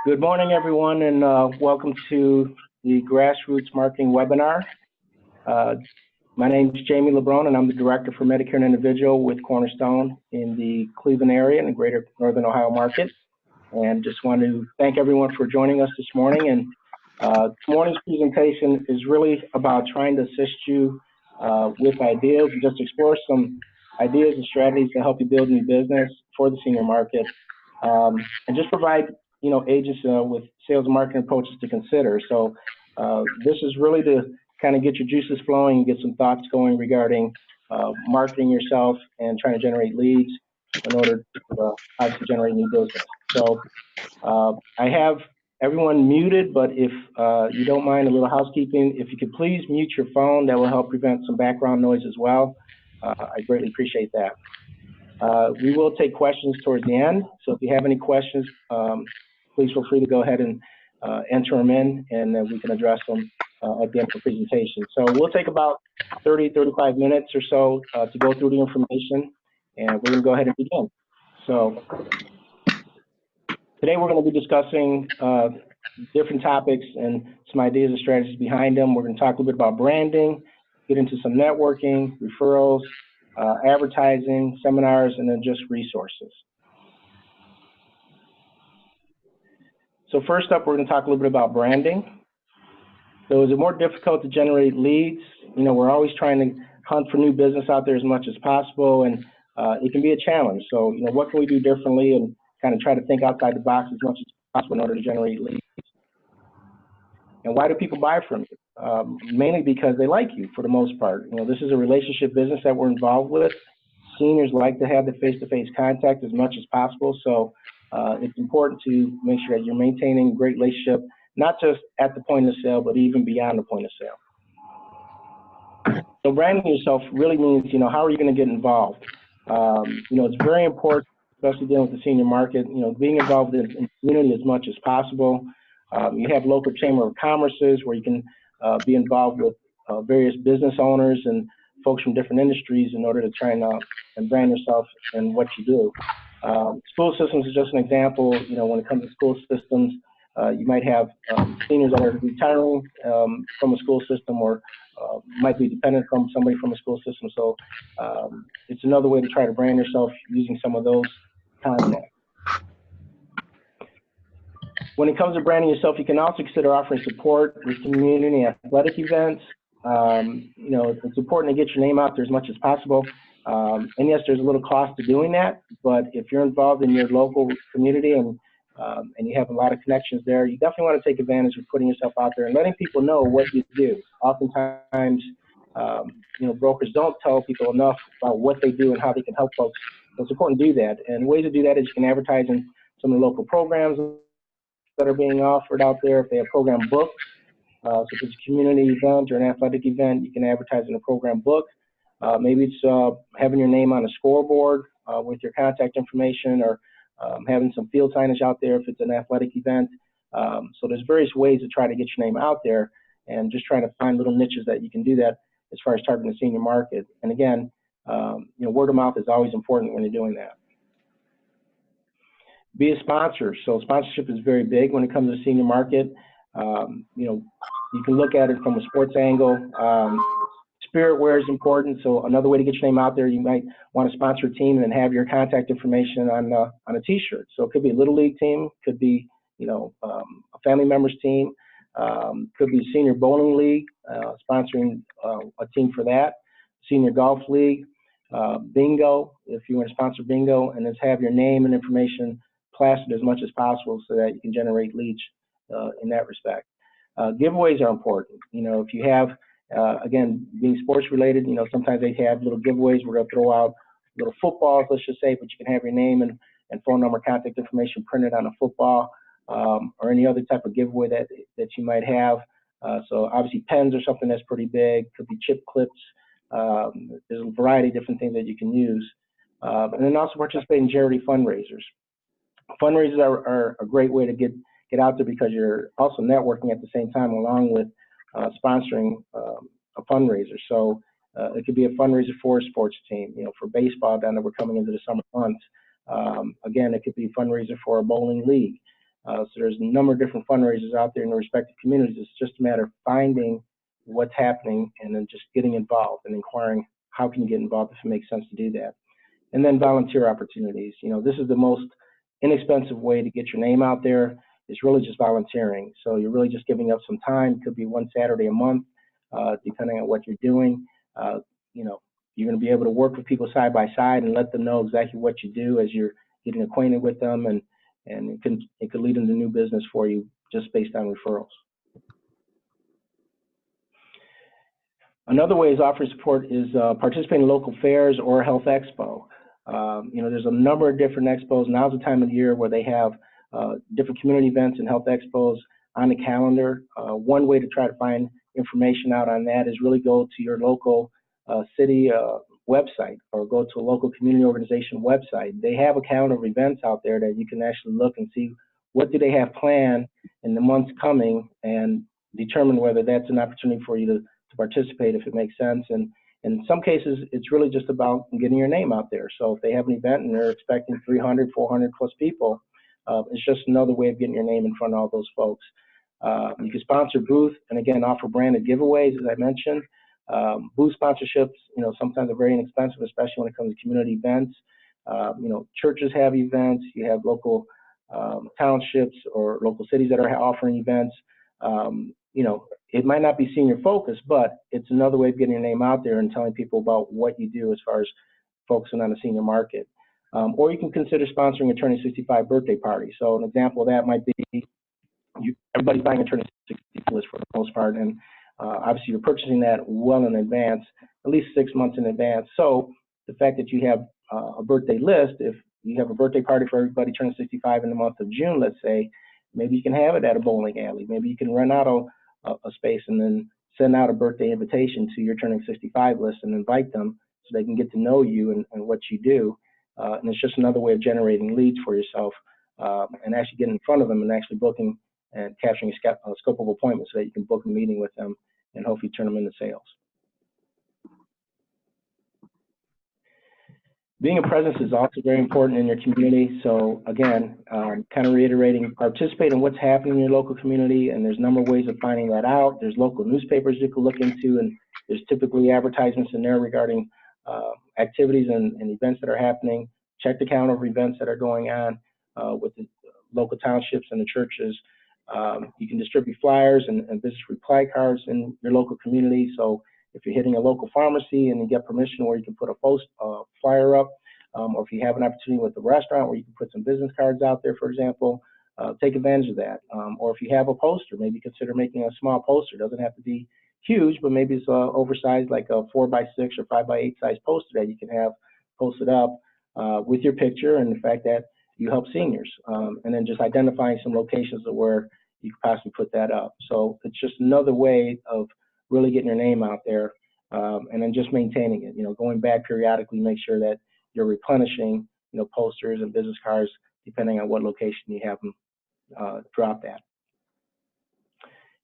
Good morning, everyone, and welcome to the Grassroots Marketing webinar. Uh, my name is Jamie LeBron, and I'm the Director for Medicare and Individual with Cornerstone in the Cleveland area and the greater Northern Ohio market. And just want to thank everyone for joining us this morning. And this morning's presentation is really about trying to assist you with ideas and just explore some ideas and strategies to help you build a new business for the senior market, and just provide agents with sales and marketing approaches to consider. So this is really to kind of get your juices flowing and get some thoughts going regarding marketing yourself and trying to generate leads in order to obviously generate new business. So I have everyone muted, but if you don't mind a little housekeeping, if you could please mute your phone, that will help prevent some background noise as well. I greatly appreciate that. We will take questions towards the end, so if you have any questions, please feel free to go ahead and enter them in, and then we can address them at the end of the presentation. So we'll take about 30-35 minutes or so to go through the information, and we're going to go ahead and begin. So today we're going to be discussing different topics and some ideas and strategies behind them. We're going to talk a little bit about branding, get into some networking, referrals, advertising, seminars, and then just resources. So first up, we're going to talk a little bit about branding. So is it more difficult to generate leads? We're always trying to hunt for new business out there as much as possible, and it can be a challenge. So, what can we do differently and kind of try to think outside the box as much as possible in order to generate leads? And why do people buy from you? Mainly because they like you for the most part. This is a relationship business that we're involved with. Seniors like to have the face-to-face contact as much as possible. So it's important to make sure that you're maintaining a great relationship, not just at the point of sale, but even beyond the point of sale. So branding yourself really means, how are you going to get involved? It's very important, especially dealing with the senior market, being involved in the community as much as possible. You have local chamber of commerces where you can be involved with various business owners and folks from different industries in order to try and brand yourself and what you do. School systems is just an example. When it comes to school systems, you might have seniors that are retiring from a school system, or might be dependent from somebody from a school system. So it's another way to try to brand yourself using some of those contacts. When it comes to branding yourself, you can also consider offering support with community athletic events. It's important to get your name out there as much as possible. And yes, there's a little cost to doing that, but if you're involved in your local community and you have a lot of connections there, you definitely want to take advantage of putting yourself out there and letting people know what you do. Oftentimes, brokers don't tell people enough about what they do and how they can help folks. So it's important to do that. And ways to do that is you can advertise in some of the local programs that are being offered out there. If they have program books, so if it's a community event or an athletic event, you can advertise in a program book. Maybe it's having your name on a scoreboard with your contact information, or having some field signage out there if it's an athletic event. So there's various ways to try to get your name out there, and just trying to find little niches that you can do that as far as targeting the senior market. And again, word of mouth is always important when you're doing that. Be a sponsor. So sponsorship is very big when it comes to the senior market. You can look at it from a sports angle. Spirit wear is important. So another way to get your name out there, you might want to sponsor a team and then have your contact information on a T-shirt. So it could be a little league team, could be a family member's team, could be senior bowling league, sponsoring a team for that, senior golf league, bingo, if you want to sponsor bingo, and just have your name and information plastered as much as possible so that you can generate leads in that respect. Giveaways are important. If you have, again, being sports related, sometimes they have little giveaways. We're going to throw out little footballs, let's just say, but you can have your name and phone number, contact information printed on a football, or any other type of giveaway that you might have. So obviously pens are something that's pretty big. Could be chip clips. There's a variety of different things that you can use. And then also participate in charity fundraisers. Fundraisers are a great way to get out there, because you're also networking at the same time along with sponsoring a fundraiser. So it could be a fundraiser for a sports team, for baseball down that we're coming into the summer months. Again, it could be a fundraiser for a bowling league. So there's a number of different fundraisers out there in the respective communities. It's just a matter of finding what's happening and then just getting involved and inquiring how can you get involved if it makes sense to do that. And then volunteer opportunities. This is the most inexpensive way to get your name out there. It's really just volunteering. So you're really just giving up some time. It could be one Saturday a month, depending on what you're doing. You're going to be able to work with people side by side and let them know exactly what you do as you're getting acquainted with them, and it could lead into new business for you just based on referrals. Another way is offering support is participating in local fairs or Health Expo. There's a number of different expos. Now's the time of the year where they have different community events and health expos on the calendar. One way to try to find information out on that is really go to your local city website or go to a local community organization website. They have a calendar of events out there that you can actually look and see what do they have planned in the months coming and determine whether that's an opportunity for you to participate if it makes sense. And in some cases, it's really just about getting your name out there. So if they have an event and they're expecting 300, 400 plus people, it's just another way of getting your name in front of all those folks. You can sponsor booth and again offer branded giveaways, as I mentioned. Booth sponsorships, sometimes are very inexpensive, especially when it comes to community events. Churches have events. You have local townships or local cities that are offering events. It might not be senior focused, but it's another way of getting your name out there and telling people about what you do as far as focusing on the senior market. Or you can consider sponsoring a Turning 65 birthday party. So an example of that might be everybody's buying a Turning 65 list for the most part, and obviously you're purchasing that well in advance, at least 6 months in advance. So the fact that you have a birthday list, if you have a birthday party for everybody turning 65 in the month of June, let's say, maybe you can have it at a bowling alley. Maybe you can rent out a space and then send out a birthday invitation to your turning 65 list and invite them so they can get to know you and what you do. And it's just another way of generating leads for yourself and actually getting in front of them and actually booking and capturing a scope of appointment so that you can book a meeting with them and hopefully turn them into sales. Being a presence is also very important in your community. So again, kind of reiterating, participate in what's happening in your local community, and there's a number of ways of finding that out. There's local newspapers you can look into, and there's typically advertisements in there regarding activities and events that are happening. Check the calendar of events that are going on with the local townships and the churches. You can distribute flyers and business reply cards in your local community. So if you're hitting a local pharmacy and you get permission where you can put a flyer up, or if you have an opportunity with a restaurant where you can put some business cards out there, for example, take advantage of that. Or if you have a poster, maybe consider making a small poster. It doesn't have to be huge, but maybe it's oversized, like a 4x6 or 5x8 size poster that you can have posted up with your picture and the fact that you help seniors. And then just identifying some locations of where you could possibly put that up. So it's just another way of really getting your name out there, and then just maintaining it. Going back periodically, make sure that you're replenishing, posters and business cards, depending on what location you have them dropped at.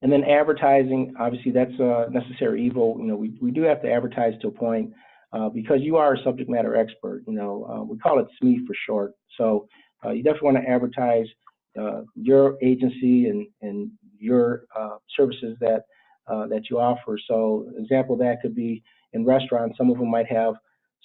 And then advertising, obviously that's a necessary evil. We do have to advertise to a point because you are a subject matter expert. We call it SME for short. So you definitely want to advertise your agency and your services that you offer. So an example of that could be in restaurants. Some of them might have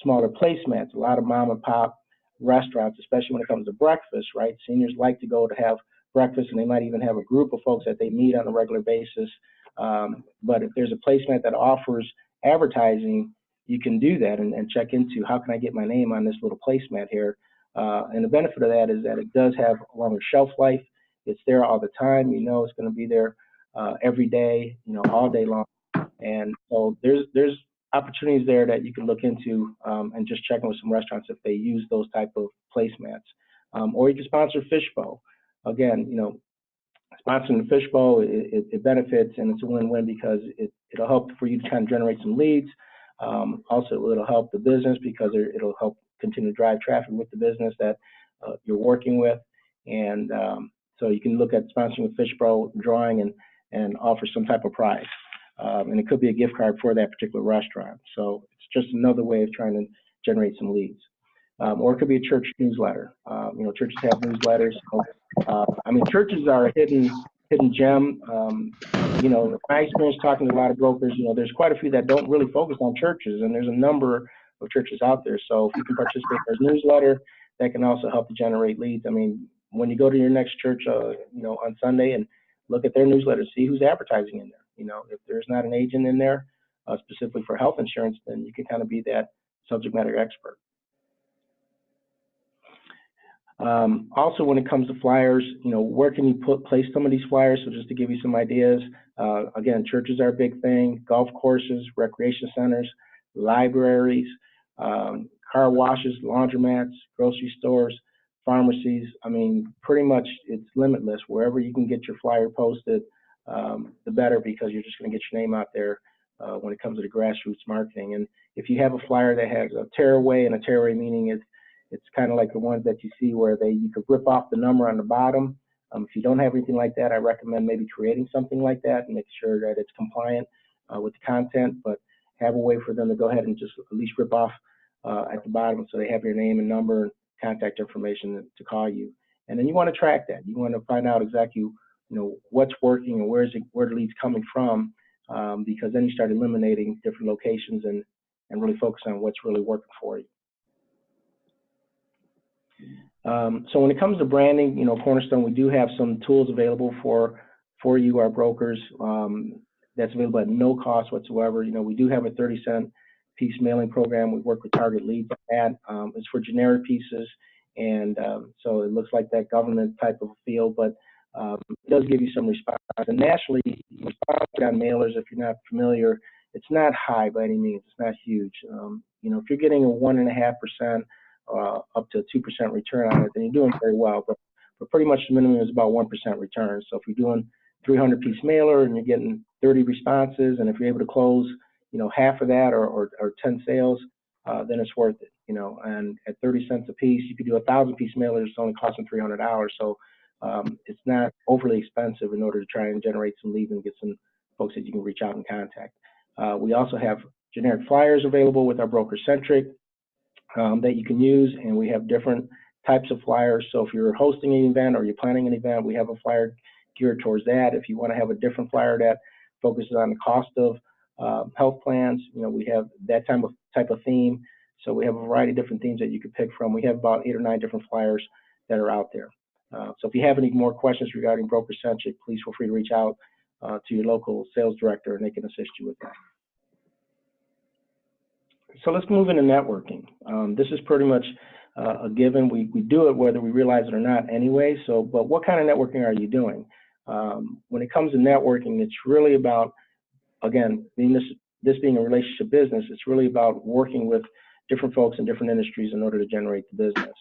smaller placemats. A lot of mom and pop restaurants, especially when it comes to breakfast, right? Seniors like to go to have breakfast, and they might even have a group of folks that they meet on a regular basis. But if there's a placemat that offers advertising, you can do that and check into how can I get my name on this little placemat here. And the benefit of that is that it does have a longer shelf life. It's there all the time. It's going to be there every day, all day long. And so there's opportunities there that you can look into and just checking with some restaurants if they use those type of placemats. Or you can sponsor Fishbowl. Again, sponsoring the Fishbowl, it benefits, and it's a win-win because it'll help for you to kind of generate some leads. Also, it'll help the business because it'll help continue to drive traffic with the business that you're working with. And so you can look at sponsoring a Fishbowl drawing and offer some type of prize. And it could be a gift card for that particular restaurant. So it's just another way of trying to generate some leads. or it could be a church newsletter. Churches have newsletters. So, churches are a hidden gem. My experience talking to a lot of brokers, there's quite a few that don't really focus on churches, and there's a number of churches out there. So if you can participate in their newsletter, that can also help to generate leads. When you go to your next church, on Sunday and look at their newsletter, see who's advertising in there. If there's not an agent in there specifically for health insurance, then you can kind of be that subject matter expert. Also, when it comes to flyers, where can you place some of these flyers? So just to give you some ideas, again, churches are a big thing, golf courses, recreation centers, libraries, car washes, laundromats, grocery stores, pharmacies. Pretty much it's limitless. Wherever you can get your flyer posted, the better, because you're just going to get your name out there when it comes to the grassroots marketing. And if you have a flyer that has a tearaway, and a tearaway meaning it's kind of like the ones that you see where you could rip off the number on the bottom. If you don't have anything like that, I recommend maybe creating something like that and make sure that it's compliant with the content, but have a way for them to go ahead and just at least rip off at the bottom, so they have your name and number and contact information to call you. And then you want to track that. You want to find out exactly what's working and where the lead's coming from, because then you start eliminating different locations and really focus on what's really working for you. So when it comes to branding, Cornerstone, we do have some tools available for you, our brokers, that's available at no cost whatsoever. We do have a 30-cent piece mailing program. We work with Target Leads at. It's for generic pieces, and so it looks like that government type of feel, but it does give you some response. And nationally, response on mailers, if you're not familiar, it's not high by any means. It's not huge. If you're getting a 1.5% up to a 2% return on it, then you're doing very well. But pretty much the minimum is about 1% return. So if you're doing 300-piece mailer and you're getting 30 responses, and if you're able to close, half of that or 10 sales, then it's worth it. And at 30 cents a piece, you could do 1,000-piece mailers. It's only costing $300. So it's not overly expensive in order to try and generate some leads and get some folks that you can reach out and contact. We also have generic flyers available with our Broker Centric that you can use, and we have different types of flyers. So if you're hosting an event or you're planning an event, we have a flyer geared towards that. If you want to have a different flyer that focuses on the cost of health plans, we have that type of theme. So we have a variety of different themes that you could pick from. We have about 8 or 9 different flyers that are out there. So if you have any more questions regarding Broker Centric, please feel free to reach out to your local sales director, and they can assist you with that. So let's move into networking. This is pretty much a given. We do it whether we realize it or not anyway. But what kind of networking are you doing? When it comes to networking, it's really about, again, this being a relationship business, it's really about working with different folks in different industries in order to generate the business.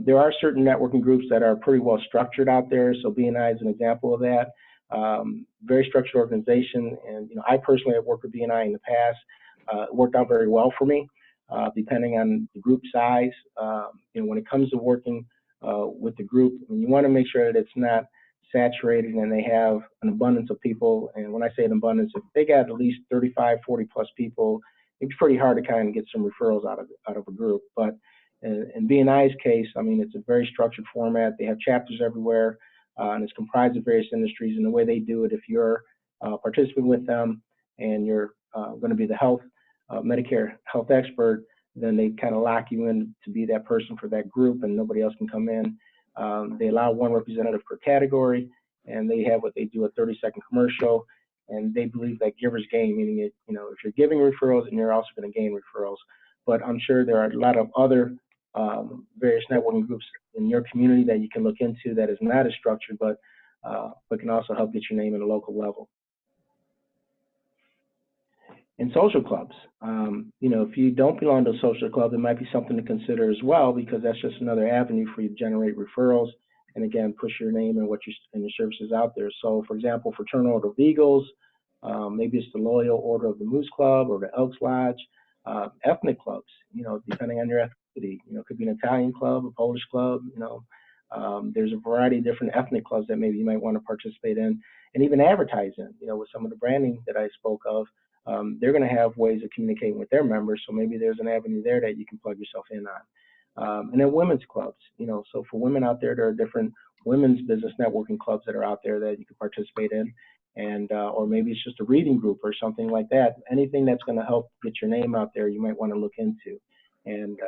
There are certain networking groups that are pretty well structured out there. So BNI is an example of that. Very structured organization. And I personally have worked with BNI in the past. It worked out very well for me, depending on the group size. When it comes to working with the group, you want to make sure that it's not saturated and they have an abundance of people. And when I say an abundance, if they got at least 35, 40 plus people, it's pretty hard to kind of get some referrals out of a group. But in BNI's case, it's a very structured format. They have chapters everywhere, and it's comprised of various industries. And the way they do it, if you're participating with them and you're going to be the Medicare health expert, then they kind of lock you in to be that person for that group, and nobody else can come in. They allow one representative per category, and they have what they do, a 30-second commercial, and they believe that givers gain, meaning if you're giving referrals, and you're also going to gain referrals. But I'm sure there are a lot of other various networking groups in your community that you can look into that is not as structured, but can also help get your name at a local level. In social clubs, if you don't belong to a social club, it might be something to consider as well, because that's just another avenue for you to generate referrals and, again, push your name and your services out there. So, for example, Fraternal Order of Eagles, maybe it's the Loyal Order of the Moose Club or the Elks Lodge, ethnic clubs, depending on your ethnicity. It could be an Italian club, a Polish club, there's a variety of different ethnic clubs that maybe you might want to participate in and even advertise in, with some of the branding that I spoke of. They're going to have ways of communicating with their members, so maybe there's an avenue there that you can plug yourself in And then women's clubs, so for women out there, there are different women's business networking clubs that are out there that you can participate in, and or maybe it's just a reading group or something like that. Anything that's going to help get your name out there, you might want to look into. And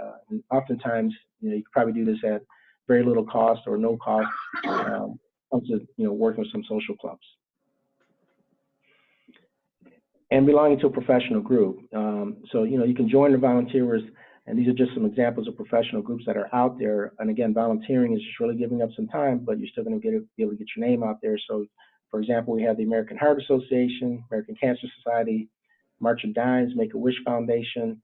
oftentimes, you can probably do this at very little cost or no cost. Comes to working with some social clubs. And belonging to a professional group. So you can join the volunteers, and these are just some examples of professional groups that are out there. And again, volunteering is just really giving up some time, but you're still going to be able to get your name out there. So, for example, we have the American Heart Association, American Cancer Society, March of Dimes, Make-A-Wish Foundation.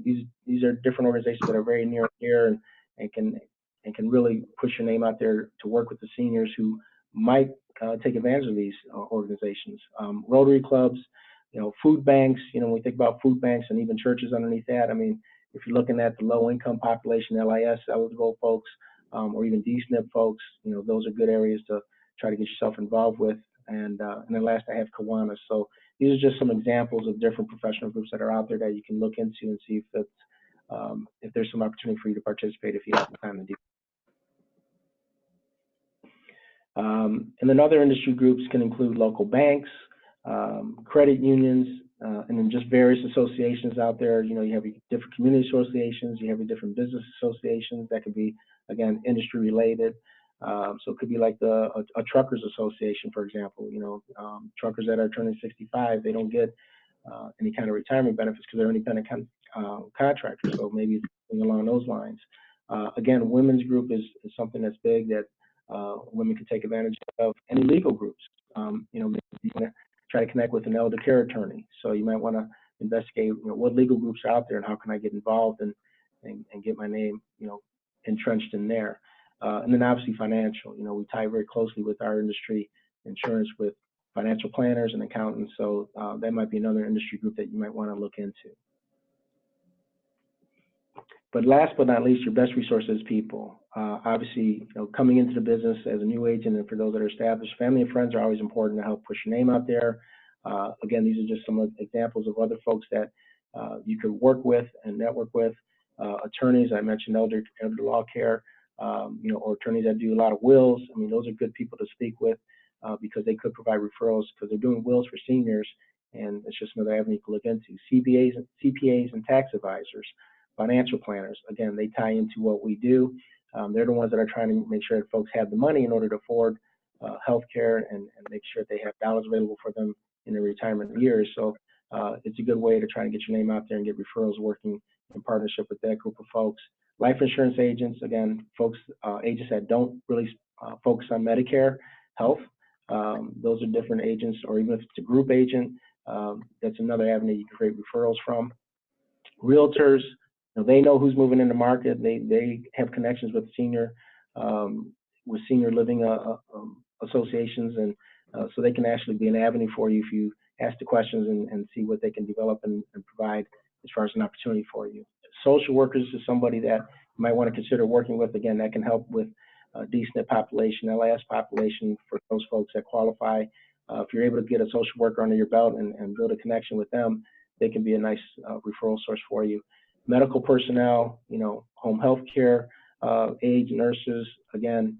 These are different organizations that are very near and dear and can really push your name out there to work with the seniors who might take advantage of these organizations. Rotary clubs, food banks. When we think about food banks and even churches underneath that, I mean, if you're looking at the low-income population, LIS eligible folks, or even DSNP folks, those are good areas to try to get yourself involved with. And then last, I have Kiwanis. So these are just some examples of different professional groups that are out there that you can look into and see if there's some opportunity for you to participate if you have the time to do. And then other industry groups can include local banks, credit unions, and then just various associations out there. You have your different community associations, you have your different business associations that could be, again, industry related. So it could be like a truckers association, for example. Truckers that are turning 65, they don't get any kind of retirement benefits because they're independent contractors. So maybe it's something along those lines. Again, women's group is something that's big that women can take advantage of. Any legal groups, maybe you want to try to connect with an elder care attorney. So you might want to investigate, what legal groups are out there and how can I get involved and get my name, entrenched in there. And then obviously financial, we tie very closely with our industry, insurance, with financial planners and accountants. So that might be another industry group that you might want to look into. But last but not least, your best resource is people. Obviously, coming into the business as a new agent, and for those that are established, family and friends are always important to help push your name out there. Again, these are just some examples of other folks that you could work with and network with. Attorneys, I mentioned elder law care, or attorneys that do a lot of wills. I mean, those are good people to speak with because they could provide referrals because they're doing wills for seniors, and it's just another avenue to look into. CPAs and tax advisors. Financial planners, again, they tie into what we do. They're the ones that are trying to make sure that folks have the money in order to afford health care and make sure they have dollars available for them in their retirement years. So it's a good way to try to get your name out there and get referrals working in partnership with that group of folks. Life insurance agents, again, agents that don't really focus on Medicare health. Those are different agents, or even if it's a group agent, that's another avenue you can create referrals from. Realtors, they know who's moving in the market. They have connections with senior living associations, and so they can actually be an avenue for you if you ask the questions and see what they can develop and provide as far as an opportunity for you. Social workers is somebody that you might want to consider working with. Again, that can help with DSNP population, LIS population for those folks that qualify. If you're able to get a social worker under your belt and build a connection with them, they can be a nice referral source for you. Medical personnel, home health care, aides, nurses, again,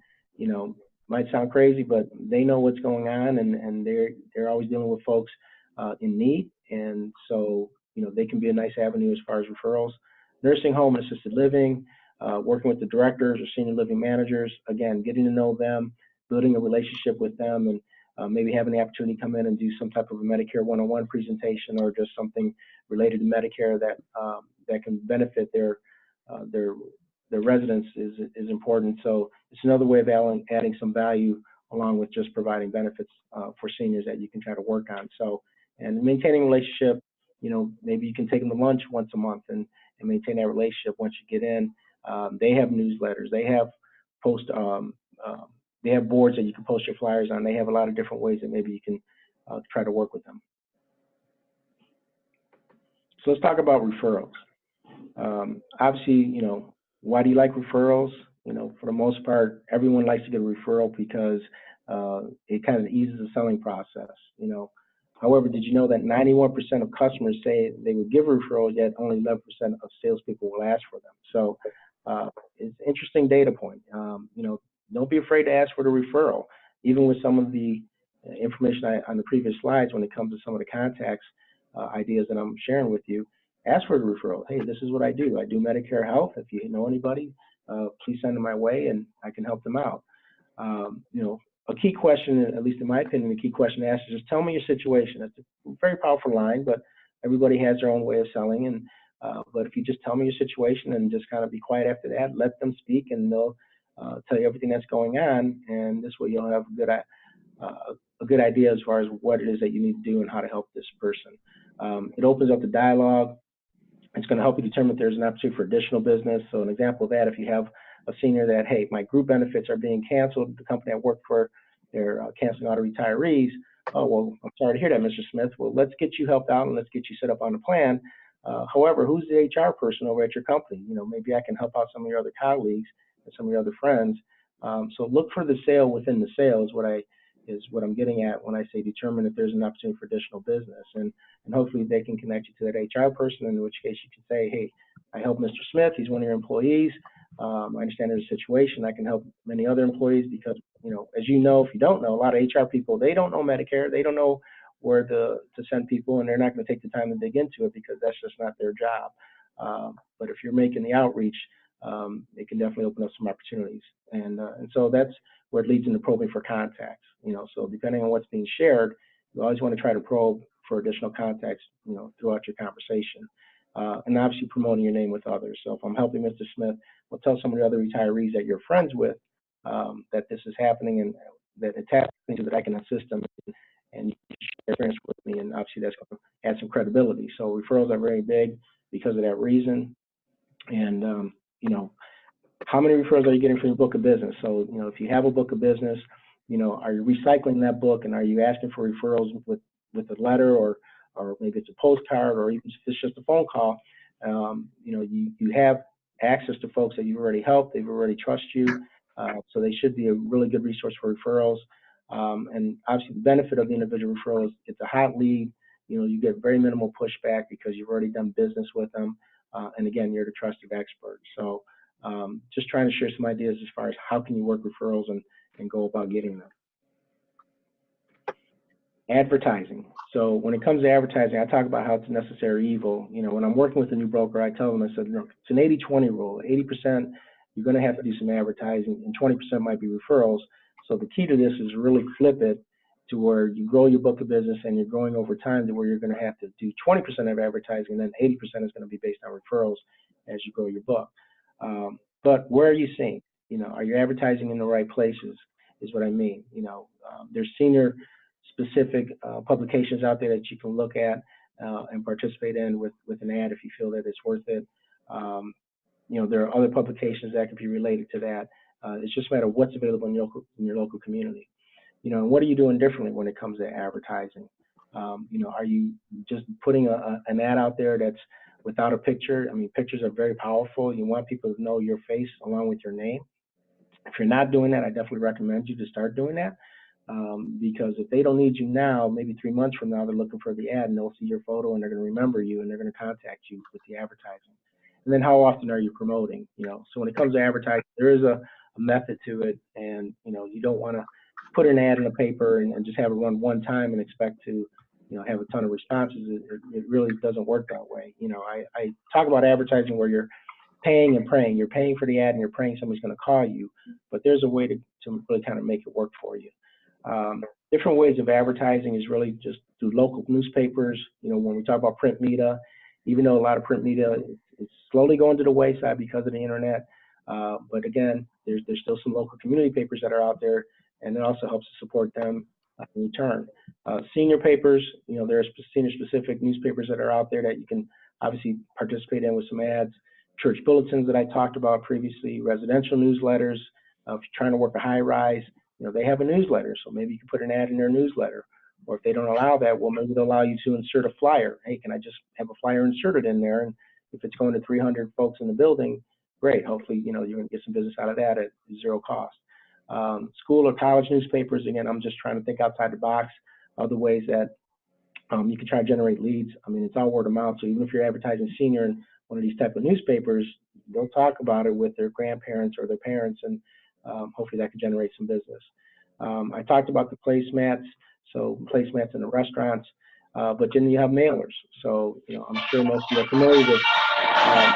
might sound crazy, but they know what's going on, and they're always dealing with folks in need, and so they can be a nice avenue as far as referrals. Nursing home and assisted living, working with the directors or senior living managers, again, getting to know them, building a relationship with them, and maybe having the opportunity to come in and do some type of a Medicare 101 presentation or just something related to Medicare that can benefit their residents is important. So it's another way of adding some value along with just providing benefits for seniors that you can try to work on. So, and maintaining a relationship, maybe you can take them to lunch once a month and maintain that relationship once you get in. They have newsletters, they have they have boards that you can post your flyers on. They have a lot of different ways that maybe you can try to work with them. So let's talk about referrals. Obviously, why do you like referrals? For the most part, everyone likes to get a referral because it kind of eases the selling process. However, did you know that 91% of customers say they would give a referral, yet only 11% of salespeople will ask for them? So is an interesting data point. You know, don't be afraid to ask for the referral, even with some of the information on the previous slides when it comes to some of the contacts ideas that I'm sharing with you. Ask for the referral. Hey, this is what I do. I do Medicare Health. If you know anybody, please send them my way, and I can help them out. You know, a key question, at least in my opinion, the key question to ask is just tell me your situation. That's a very powerful line, but everybody has their own way of selling. And but if you just tell me your situation and just kind of be quiet after that, let them speak, and they'll tell you everything that's going on. And this way, you'll have a good idea as far as what it is that you need to do and how to help this person. It opens up the dialogue. It's going to help you determine if there's an opportunity for additional business. So an example of that, if you have a senior that, hey, my group benefits are being canceled, the company I work for, they're canceling auto retirees. Oh, well, I'm sorry to hear that, Mr. Smith. Well, let's get you helped out and let's get you set up on a plan. However, who's the HR person over at your company? You know, maybe I can help out some of your other colleagues and some of your other friends. So look for the sale within the sale is what I'm getting at when I say determine if there's an opportunity for additional business. And hopefully they can connect you to that HR person, in which case you can say, hey, I help Mr. Smith. He's one of your employees. I understand there's a situation. I can help many other employees because, you know, as you know, if you don't know, a lot of HR people, they don't know Medicare. They don't know where to send people, and they're not going to take the time to dig into it because that's just not their job. But if you're making the outreach, it can definitely open up some opportunities. And so that's where it leads into probing for contacts. You know, so depending on what's being shared, you always want to try to probe for additional contacts, you know, throughout your conversation. And obviously promoting your name with others. So if I'm helping Mr. Smith, well, tell some of the other retirees that you're friends with that this is happening and that it's happening so that I can assist them and you can share experience with me. And obviously that's going to add some credibility. So referrals are very big because of that reason. And, you know, how many referrals are you getting from your book of business? So, you know, if you have a book of business, you know, are you recycling that book and are you asking for referrals with a letter or maybe it's a postcard or even if it's just a phone call? You know, you have access to folks that you've already helped, they've already trust you, so they should be a really good resource for referrals. And obviously the benefit of the individual referrals, it's a hot lead. You know, you get very minimal pushback because you've already done business with them. And again, you're the trusted expert. So just trying to share some ideas as far as how can you work referrals and go about getting them. Advertising. So when it comes to advertising, I talk about how it's a necessary evil. You know, when I'm working with a new broker, I tell them, I said, look, it's an 80-20 rule. 80% you're going to have to do some advertising, and 20% might be referrals. So the key to this is really flip it to where you grow your book of business and you're growing over time to where you're going to have to do 20% of advertising, and then 80% is going to be based on referrals as you grow your book. But where are you seeing? You know, are you advertising in the right places? Is what I mean. You know, there's senior specific publications out there that you can look at and participate in with an ad if you feel that it's worth it. You know, there are other publications that could be related to that. It's just a matter of what's available in your local community. You know, and what are you doing differently when it comes to advertising? You know, are you just putting an ad out there that's without a picture? I mean, pictures are very powerful. You want people to know your face along with your name. If you're not doing that, I definitely recommend you to start doing that. Because if they don't need you now, maybe 3 months from now, they're looking for the ad and they'll see your photo and they're going to remember you and they're going to contact you with the advertising. And then how often are you promoting? You know, so when it comes to advertising, there is a method to it, and you know, you don't want to put an ad in a paper and just have it run one time and expect to, you know, have a ton of responses. It really doesn't work that way. You know, I talk about advertising where you're paying and praying. You're paying for the ad and you're praying somebody's going to call you, but there's a way to really kind of make it work for you. Different ways of advertising is really just through local newspapers. You know, when we talk about print media, even though a lot of print media is slowly going to the wayside because of the internet, but again, there's still some local community papers that are out there, and it also helps to support them in return. Senior papers, you know, there are senior specific newspapers that are out there that you can obviously participate in with some ads. Church bulletins that I talked about previously, residential newsletters. If you're trying to work a high rise, you know, they have a newsletter, so maybe you can put an ad in their newsletter. Or if they don't allow that, well, maybe they'll allow you to insert a flyer. Hey, can I just have a flyer inserted in there? And if it's going to 300 folks in the building, great. Hopefully, you know, you're going to get some business out of that at zero cost. School or college newspapers, again, I'm just trying to think outside the box. Other ways that you can try to generate leads. I mean, it's all word of mouth. So even if you're advertising senior in one of these type of newspapers, they'll talk about it with their grandparents or their parents, and hopefully that could generate some business. I talked about the placemats, so placemats in the restaurants, but then you have mailers. So, I'm sure most of you are familiar with. Um,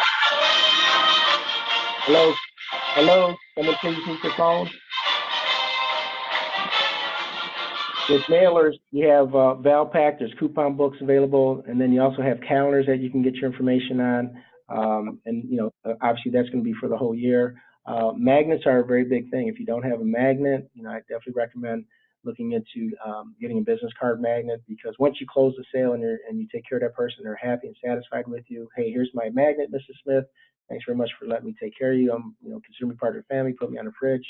hello, someone please mute your phone. With mailers, you have Valpak, there's coupon books available, and then you also have calendars that you can get your information on. And obviously that's going to be for the whole year. Magnets are a very big thing. If you don't have a magnet, I definitely recommend looking into getting a business card magnet, because once you close the sale and you take care of that person, they're happy and satisfied with you. Hey, here's my magnet, Mrs. Smith. Thanks very much for letting me take care of you. I'm, consider me part of your family. Put me on the fridge.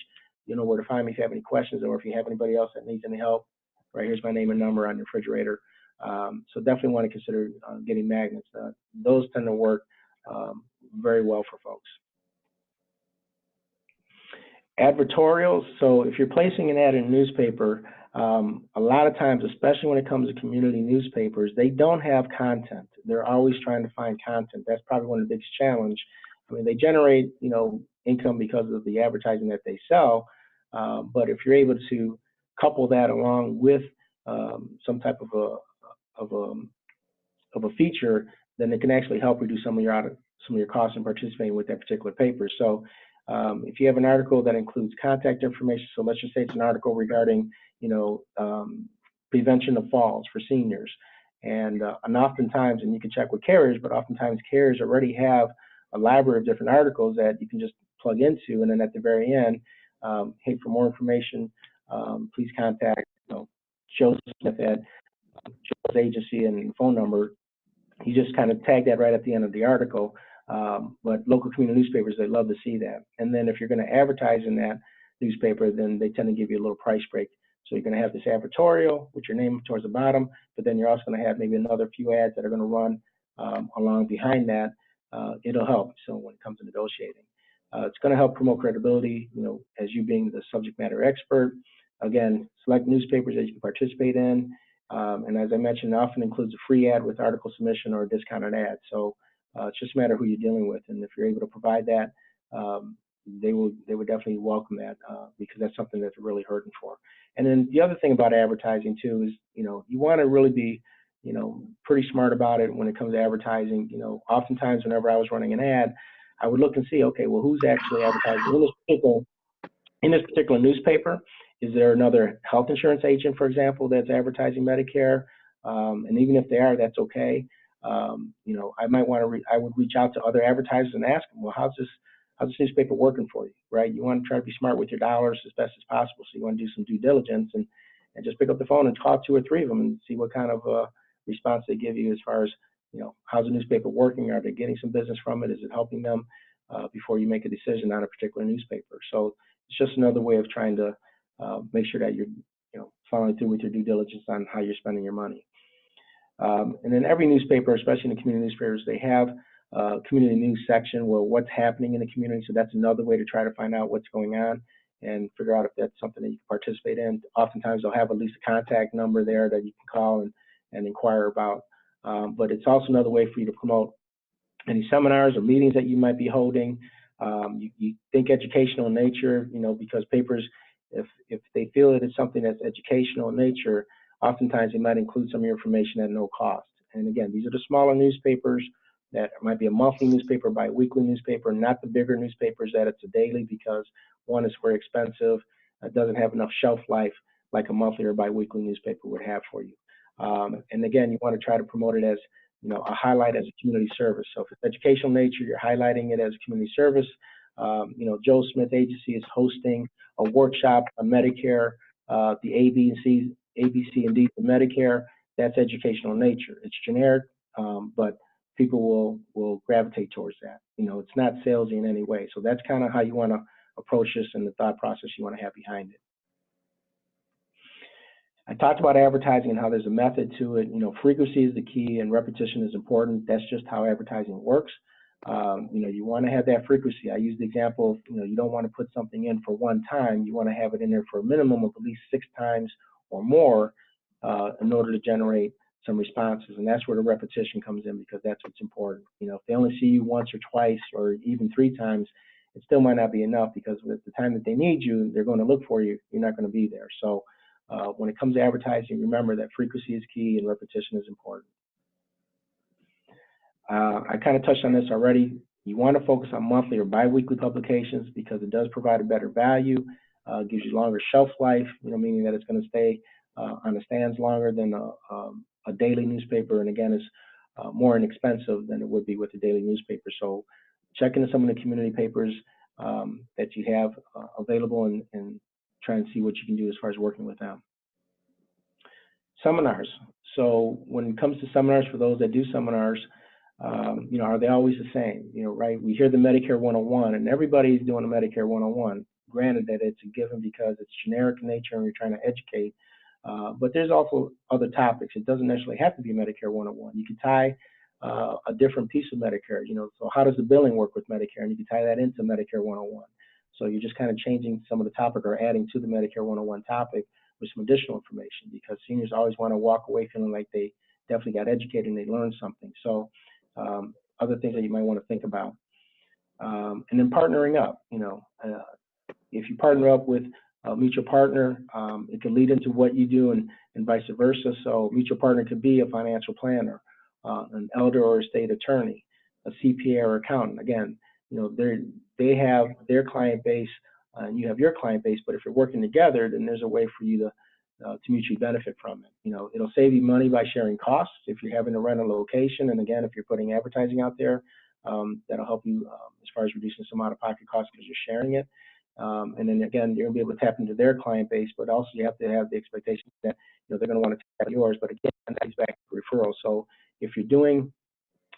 You know where to find me if you have any questions, or if you have anybody else that needs any help. Right, here's my name and number on your refrigerator. So definitely want to consider getting magnets. Those tend to work very well for folks. Advertorials. So if you're placing an ad in a newspaper, a lot of times, especially when it comes to community newspapers, they don't have content. They're always trying to find content. That's probably one of the biggest challenges. I mean, they generate, income because of the advertising that they sell, but if you're able to couple that along with some type of a feature, then it can actually help reduce some of your costs in participating with that particular paper. So if you have an article that includes contact information, so let's just say it's an article regarding prevention of falls for seniors, and oftentimes, and you can check with carriers, but oftentimes carriers already have a library of different articles that you can just plug into, and then at the very end, hey, for more information, please contact Joe Smith at Joe's agency and phone number. You just kind of tag that right at the end of the article. But local community newspapers, they love to see that. And then if you're going to advertise in that newspaper, then they tend to give you a little price break. So you're going to have this advertorial with your name towards the bottom, but then you're also going to have maybe another few ads that are going to run along behind that. It'll help. So when it comes to negotiating, it's going to help promote credibility, as you being the subject matter expert. Again, select newspapers that you can participate in. And as I mentioned, it often includes a free ad with article submission or a discounted ad. So it's just a matter of who you're dealing with. And if you're able to provide that, they would definitely welcome that because that's something that they're really hurting for. And then the other thing about advertising too is, you want to really be, pretty smart about it when it comes to advertising. Oftentimes whenever I was running an ad, I would look and see, okay, well, who's actually advertising in this particular newspaper? Is there another health insurance agent, for example, that's advertising Medicare? And even if they are, that's okay. I might want to. I would reach out to other advertisers and ask them, well, how's this newspaper working for you, right? You want to try to be smart with your dollars as best as possible. So you want to do some due diligence and just pick up the phone and talk 2 or 3 of them and see what kind of response they give you as far as, how's the newspaper working? Are they getting some business from it? Is it helping them before you make a decision on a particular newspaper? So it's just another way of trying to make sure that you're, following through with your due diligence on how you're spending your money. And then every newspaper, especially in the community newspapers, they have a community news section where what's happening in the community. So that's another way to try to find out what's going on and figure out if that's something that you can participate in. Oftentimes they'll have at least a contact number there that you can call and inquire about. But it's also another way for you to promote any seminars or meetings that you might be holding. You think educational in nature, because papers, if they feel that it's something that's educational in nature, oftentimes they might include some of your information at no cost. And again, these are the smaller newspapers that might be a monthly newspaper, bi-weekly newspaper, not the bigger newspapers that it's a daily, because one, is very expensive. It doesn't have enough shelf life like a monthly or bi-weekly newspaper would have for you. And again, you want to try to promote it as, a highlight as a community service. So if it's educational nature, you're highlighting it as a community service. Joe Smith Agency is hosting a workshop on Medicare, the ABC and D for Medicare. That's educational in nature. It's generic, but people will gravitate towards that. It's not salesy in any way. So that's kind of how you want to approach this and the thought process you want to have behind it. I talked about advertising and how there's a method to it. Frequency is the key and repetition is important. That's just how advertising works. You want to have that frequency. I use the example of, you don't want to put something in for one time. You want to have it in there for a minimum of at least 6 times or more in order to generate some responses, and that's where the repetition comes in, because that's what's important. You know, if they only see you once or twice or even 3 times, it still might not be enough, because at the time that they need you, they're going to look for you. You're not going to be there. So when it comes to advertising, remember that frequency is key and repetition is important. I kind of touched on this already. You want to focus on monthly or biweekly publications, because it does provide a better value, gives you longer shelf life, you know, meaning that it's going to stay on the stands longer than a daily newspaper, and again, is more inexpensive than it would be with a daily newspaper. So check into some of the community papers that you have available, and try and see what you can do as far as working with them. Seminars. So when it comes to seminars, for those that do seminars, you know, are they always the same? You know, right? We hear the Medicare 101, and everybody's doing a Medicare 101. Granted that it's a given because it's generic in nature and you're trying to educate, but there's also other topics. It doesn't necessarily have to be Medicare 101. You can tie a different piece of Medicare, you know, so how does the billing work with Medicare? And you can tie that into Medicare 101. So you're just kind of changing some of the topic or adding to the Medicare 101 topic with some additional information, because seniors always want to walk away feeling like they definitely got educated and they learned something. So other things that you might want to think about. And then partnering up, you know, if you partner up with a mutual partner, it can lead into what you do, and vice versa. So mutual partner could be a financial planner, an elder or estate attorney, a CPA or accountant. Again, you know, they have their client base and you have your client base, but if you're working together, then there's a way for you to mutually benefit from it. You know, it'll save you money by sharing costs if you're having to rent a location, and again, if you're putting advertising out there, that'll help you as far as reducing some out-of-pocket costs because you're sharing it. And then again, you're gonna be able to tap into their client base, but also you have to have the expectation that, you know, they're gonna want to tap yours. But again, that is back to referrals. So if you're doing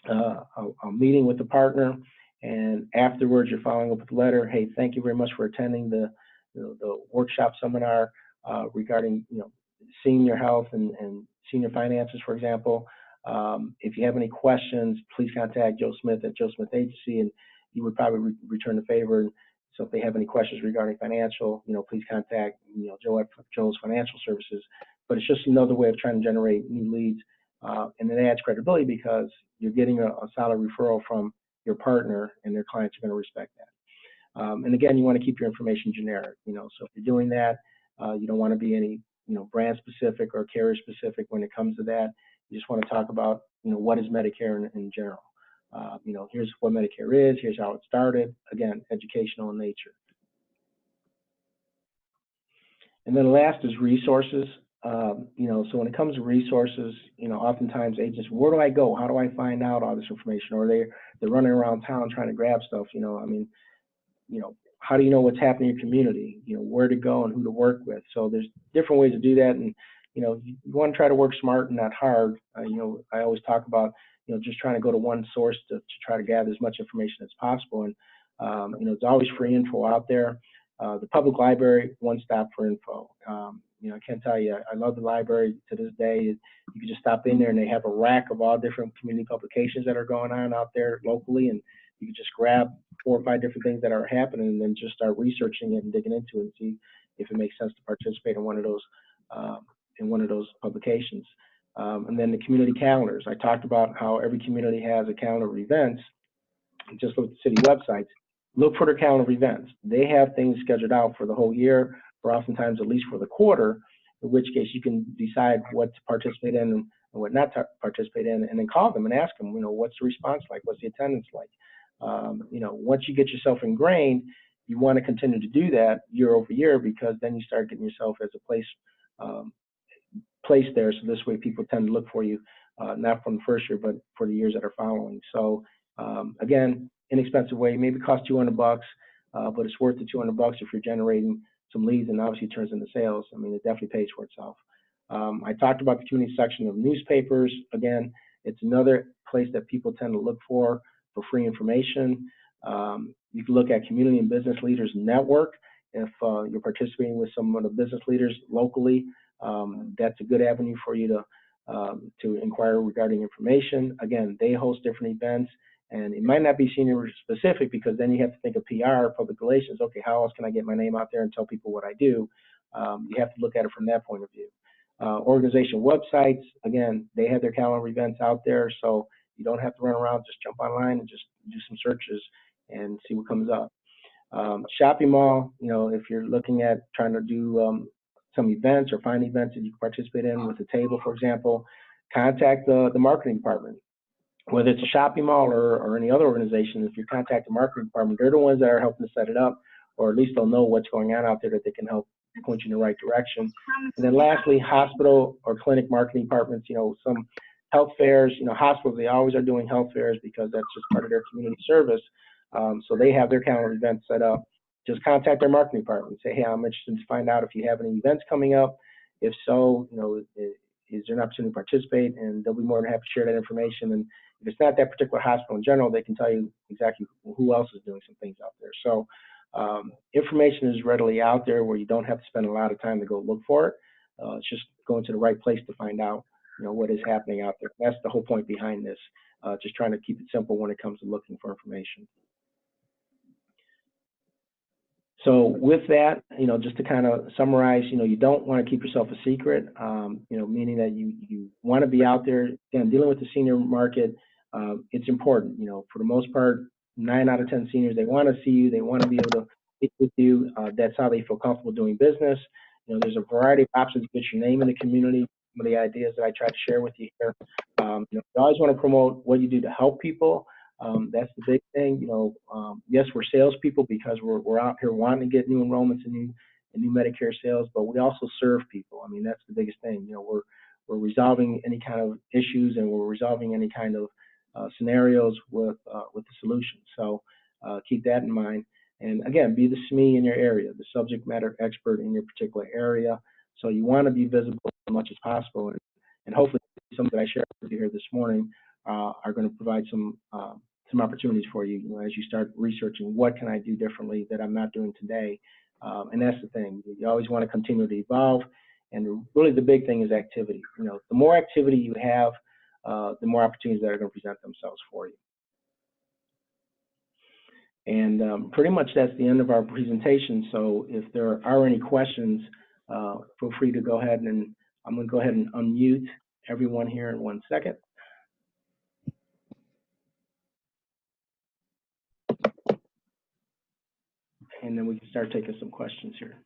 a meeting with the partner, and afterwards you're following up with a letter, hey, thank you very much for attending the workshop seminar regarding, you know, senior health and senior finances, for example. If you have any questions, please contact Joe Smith at Joe Smith Agency, and you would probably return the favor. And so if they have any questions regarding financial, you know, please contact, you know, Joe at Joe's Financial Services. But it's just another way of trying to generate new leads, and it adds credibility because you're getting a solid referral from your partner, and their clients are going to respect that. And again, you want to keep your information generic, you know, so if you're doing that, you don't want to be any, you know, brand specific or carrier specific when it comes to that. You just want to talk about, you know, what is Medicare in general. You know, here's what Medicare is, here's how it started. Again, educational in nature. And then last is resources. You know, so when it comes to resources, you know, oftentimes agents, where do I go? How do I find out all this information? Or they're running around town trying to grab stuff. You know, I mean, you know, how do you know what's happening in your community? You know, where to go and who to work with. So there's different ways to do that, and you know, you want to try to work smart and not hard. You know, I always talk about, you know, just trying to go to one source to try to gather as much information as possible. And you know, there's always free info out there. The public library, one stop for info. You know, I can't tell you, I love the library to this day. You can just stop in there and they have a rack of all different community publications that are going on out there locally, and you can just grab 4 or 5 different things that are happening and then just start researching it and digging into it and see if it makes sense to participate in one of those publications. And then the community calendars. I talked about how every community has a calendar of events. Just look at the city websites. Look for their calendar of events. They have things scheduled out for the whole year, or oftentimes at least for the quarter, in which case you can decide what to participate in and what not to participate in, and then call them and ask them, you know, what's the response like? What's the attendance like? You know, once you get yourself ingrained, you want to continue to do that year over year, because then you start getting yourself as a place there. So this way people tend to look for you, not from the first year, but for the years that are following. So again, inexpensive way, maybe cost $200, but it's worth the $200 if you're generating some leads and obviously turns into sales. I mean, it definitely pays for itself. I talked about the community section of newspapers. Again, it's another place that people tend to look for free information. You can look at Community and Business Leaders Network. If you're participating with some of the business leaders locally, that's a good avenue for you to inquire regarding information. Again, they host different events, and it might not be senior specific, because then you have to think of PR, public relations. Okay, how else can I get my name out there and tell people what I do? You have to look at it from that point of view. Organization websites, again, they have their calendar events out there, so you don't have to run around, just jump online and just do some searches and see what comes up. Shopping mall, you know, if you're looking at trying to do some events or find events that you can participate in with a table, for example, contact the marketing department. Whether it's a shopping mall or any other organization, if you contact the marketing department, they're the ones that are helping to set it up, or at least they'll know what's going on out there that they can help point you in the right direction. And then lastly, hospital or clinic marketing departments, you know, some health fairs, you know, hospitals, they always are doing health fairs because that's just part of their community service. So they have their calendar events set up. Just contact their marketing department. Say, hey, I'm interested to find out if you have any events coming up. If so, you know, is there an opportunity to participate? And they'll be more than happy to share that information. And if it's not that particular hospital in general, they can tell you exactly who else is doing some things out there. So information is readily out there where you don't have to spend a lot of time to go look for it. It's just going to the right place to find out, you know, what is happening out there. That's the whole point behind this. Just trying to keep it simple when it comes to looking for information. So with that, you know, just to kind of summarize, you know, you don't want to keep yourself a secret, you know, meaning that you want to be out there. Again, dealing with the senior market, it's important. You know, for the most part, 9 out of 10 seniors, they want to see you. They want to be able to speak with you. That's how they feel comfortable doing business. You know, there's a variety of options to get your name in the community. Some of the ideas that I try to share with you here. You know, you always want to promote what you do to help people. That's the big thing. You know, yes, we're salespeople because we're out here wanting to get new enrollments and new Medicare sales, but we also serve people. I mean, that's the biggest thing. You know, we're resolving any kind of issues and we're resolving any kind of scenarios with the solution. So keep that in mind. And again, be the SME in your area, the subject matter expert in your particular area. So you want to be visible as much as possible, and hopefully something that I shared with you here this morning are going to provide some opportunities for you, you know, as you start researching what can I do differently that I'm not doing today. And that's the thing. You always want to continue to evolve. And really the big thing is activity. You know, the more activity you have, the more opportunities that are going to present themselves for you. And pretty much that's the end of our presentation. So if there are any questions, feel free to go ahead, and I'm going to go ahead and unmute everyone here in 1 second. And then we can start taking some questions here.